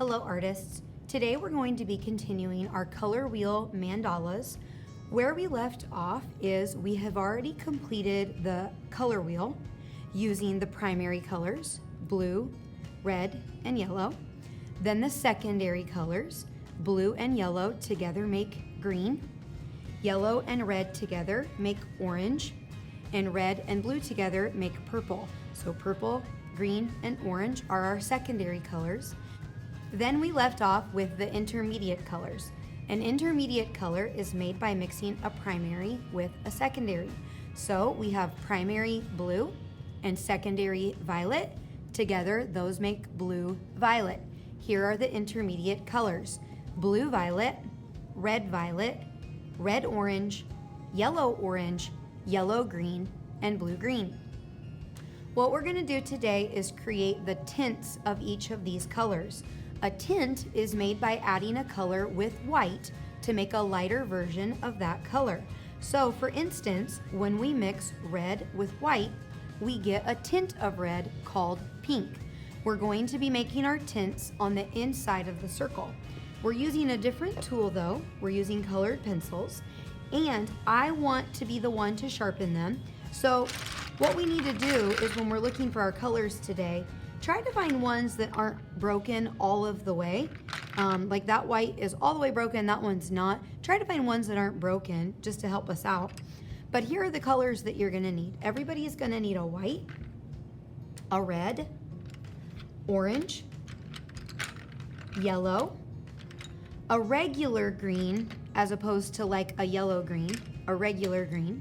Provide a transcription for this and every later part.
Hello artists. Today we're going to be continuing our color wheel mandalas. Where we left off is we have already completed the color wheel using the primary colors, blue, red, and yellow. Then the secondary colors, blue and yellow together make green, yellow and red together make orange, and red and blue together make purple. So purple, green, and orange are our secondary colors. Then we left off with the intermediate colors. An intermediate color is made by mixing a primary with a secondary. So we have primary blue and secondary violet. Together, those make blue violet. Here are the intermediate colors: blue violet, red orange, yellow green, and blue green. What we're going to do today is create the tints of each of these colors. A tint is made by adding a color with white to make a lighter version of that color. So for instance, when we mix red with white, we get a tint of red called pink. We're going to be making our tints on the inside of the circle. We're using a different tool though. We're using colored pencils, and I want to be the one to sharpen them. So what we need to do is, when we're looking for our colors today, try to find ones that aren't broken all of the way. Like that white is all the way broken, that one's not. Try to find ones that aren't broken just to help us out. But here are the colors that you're gonna need. Everybody is gonna need a white, a red, orange, yellow, a regular green as opposed to like a yellow green, a regular green,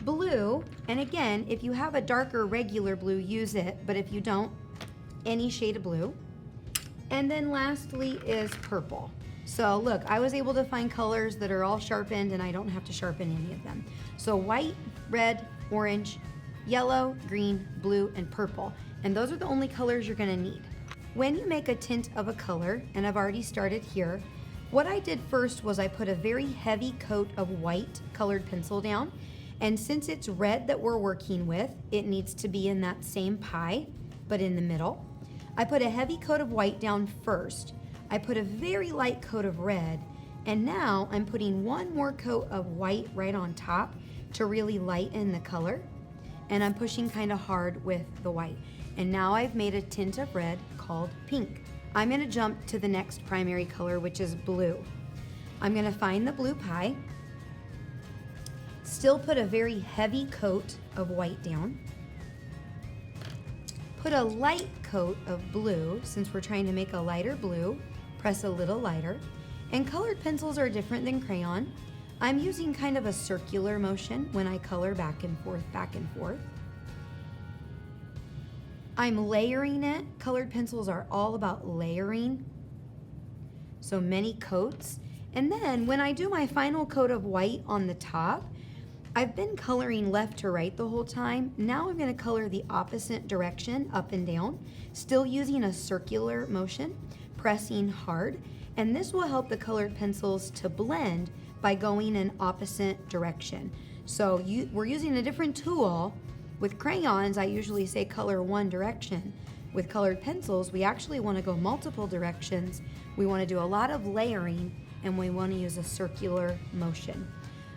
blue, and again, if you have a darker regular blue, use it, but if you don't, any shade of blue. And then lastly is purple. So look, I was able to find colors that are all sharpened and I don't have to sharpen any of them. So white, red, orange, yellow, green, blue, and purple. And those are the only colors you're gonna need. When you make a tint of a color, and I've already started here, what I did first was I put a very heavy coat of white colored pencil down. And since it's red that we're working with, it needs to be in that same pie, but in the middle. I put a heavy coat of white down first. I put a very light coat of red, and now I'm putting one more coat of white right on top to really lighten the color. And I'm pushing kind of hard with the white. And now I've made a tint of red called pink. I'm gonna jump to the next primary color, which is blue. I'm gonna find the blue pie, still put a very heavy coat of white down, put a light coat of blue, since we're trying to make a lighter blue, press a little lighter, and colored pencils are different than crayon. I'm using kind of a circular motion when I color back and forth, back and forth. I'm layering it. Colored pencils are all about layering, so many coats. And then when I do my final coat of white on the top, I've been coloring left to right the whole time. Now I'm gonna color the opposite direction, up and down, still using a circular motion, pressing hard, and this will help the colored pencils to blend by going in opposite direction. So we're using a different tool. With crayons, I usually say color one direction. With colored pencils, we actually wanna go multiple directions. We wanna do a lot of layering, and we wanna use a circular motion.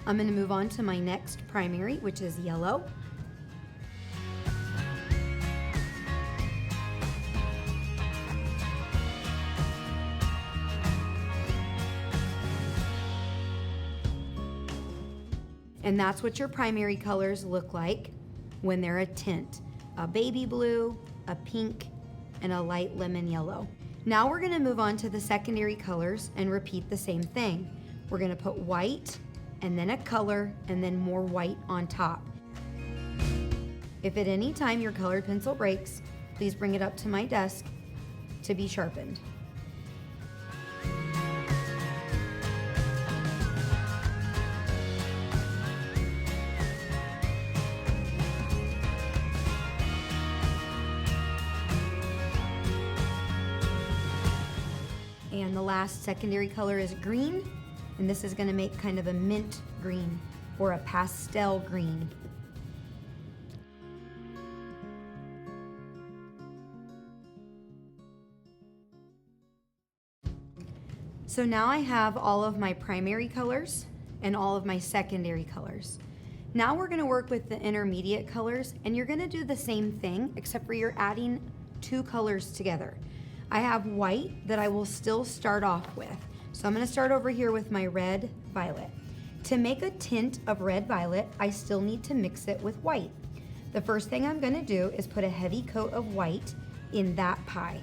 I'm gonna move on to my next primary, which is yellow. And that's what your primary colors look like when they're a tint: a baby blue, a pink, and a light lemon yellow. Now we're gonna move on to the secondary colors and repeat the same thing. We're gonna put white, and then a color, and then more white on top. If at any time your colored pencil breaks, please bring it up to my desk to be sharpened. And the last secondary color is green. And this is gonna make kind of a mint green or a pastel green. So now I have all of my primary colors and all of my secondary colors. Now we're gonna work with the intermediate colors, and you're gonna do the same thing, except for you're adding two colors together. I have white that I will still start off with. So I'm gonna start over here with my red violet. To make a tint of red violet, I still need to mix it with white. The first thing I'm gonna do is put a heavy coat of white in that pie.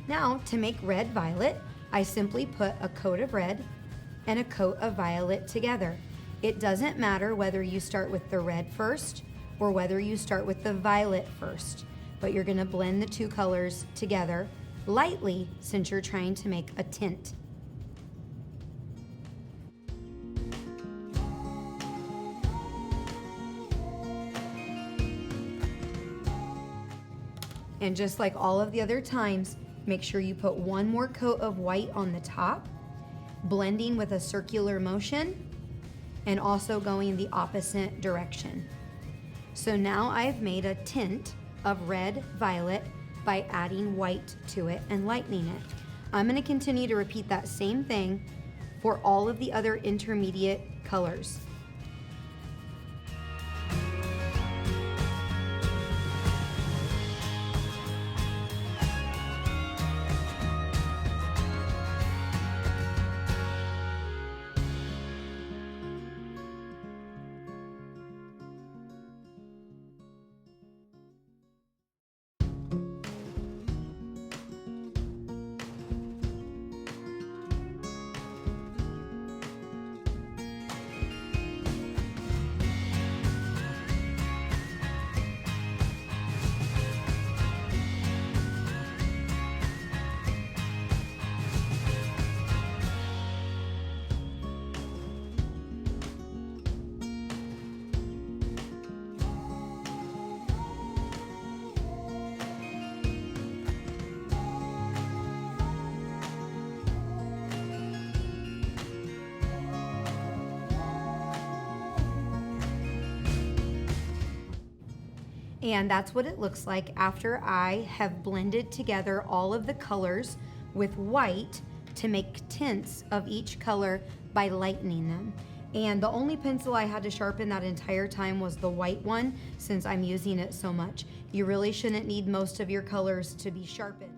Now, to make red violet, I simply put a coat of red and a coat of violet together. It doesn't matter whether you start with the red first or whether you start with the violet first, but you're gonna blend the two colors together lightly since you're trying to make a tint. And just like all of the other times, make sure you put one more coat of white on the top, blending with a circular motion, and also going the opposite direction. So now I've made a tint of red violet by adding white to it and lightening it. I'm gonna continue to repeat that same thing for all of the other intermediate colors. And that's what it looks like after I have blended together all of the colors with white to make tints of each color by lightening them. And the only pencil I had to sharpen that entire time was the white one, since I'm using it so much. You really shouldn't need most of your colors to be sharpened.